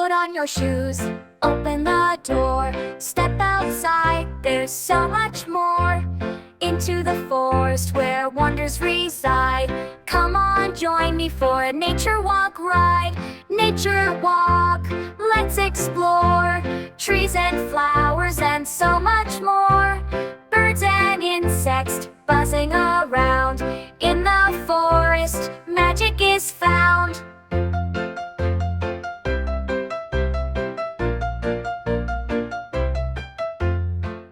Put on your shoes, open the door, step outside, there's so much more. Into the forest where wonders reside. Come on, join me for a nature walk ride. Nature walk, let's explore. Trees and flowers and so much more. Birds and insects buzzing around. In the forest, magic is found.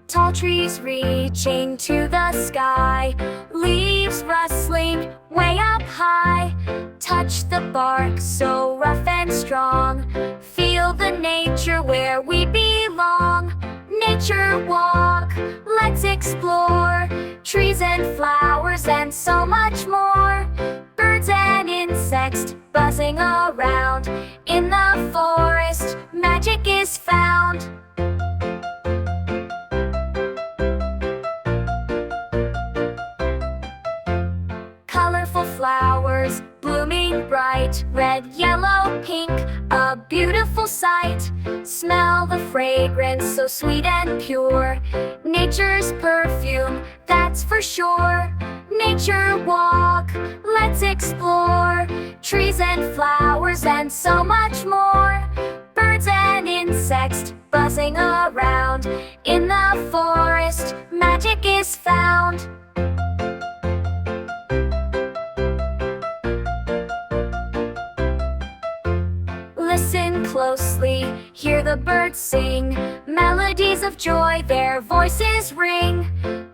Tall trees reaching to the sky, leaves rustling way up high. Touch the bark so rough and strong, feel the nature where we belong. Nature walk, let's explore. Trees and flowers and so much more. Birds and insects buzzing around. In the forest, magic is found. Colorful flowers blooming bright, red, yellow, pink, a beautiful sight. Smell the fragrance so sweet and pure, nature's perfume, that's for sure. Nature walk, let's explore. Trees and flowers and so much more. Birds and insects buzzing around. In the forest, magic is found. Listen closely, hear the birds sing, melodies of joy their voices ring.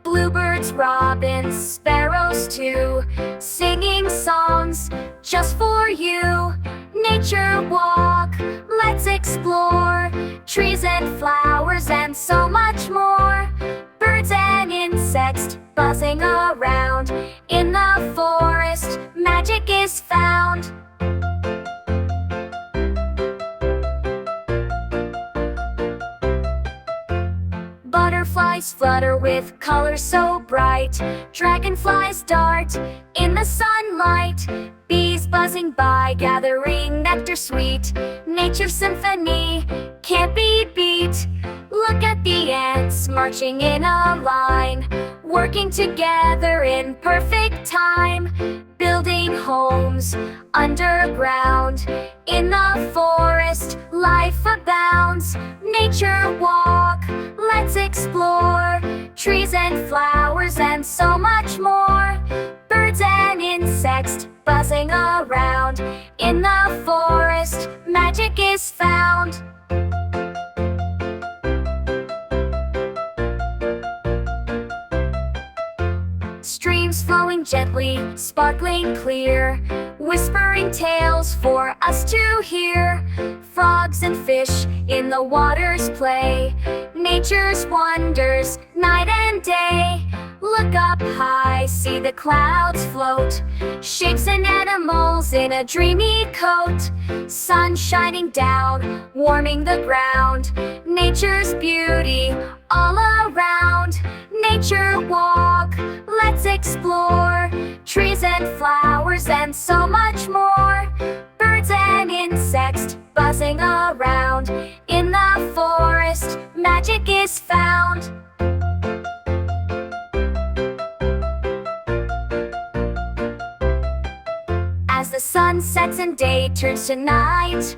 Bluebirds, robins, sparrows too, singing songs just for you. Nature walk, let's explore. Trees and flowers and so much more. Birds and insects buzzing around. In the forest, magic is found. Butterflies flutter with colors so bright. Dragonflies dart in the sunlight. Bees buzzing by, gathering nectar sweet. Nature's symphony can't be beat. Look at the ants marching in a line, working together in perfect time. Building homes underground. In the forest, life abounds. Nature walk, let's explore. Trees and flowers and so much more. Birds and insects buzzing around. In the forest, magic is found. Streams flowing gently, sparkling clear, whispering tales for us to hear. Frogs and fish in the waters play, nature's wonders night and day. Look up high, see the clouds float, shapes and animals in a dreamy coat. Sun shining down, warming the ground, nature's beauty all around. Nature walk, let's explore. Trees and flowers and so much more. Birds and insects buzzing around. In the forest, magic is found. As the sun sets and day turns to night,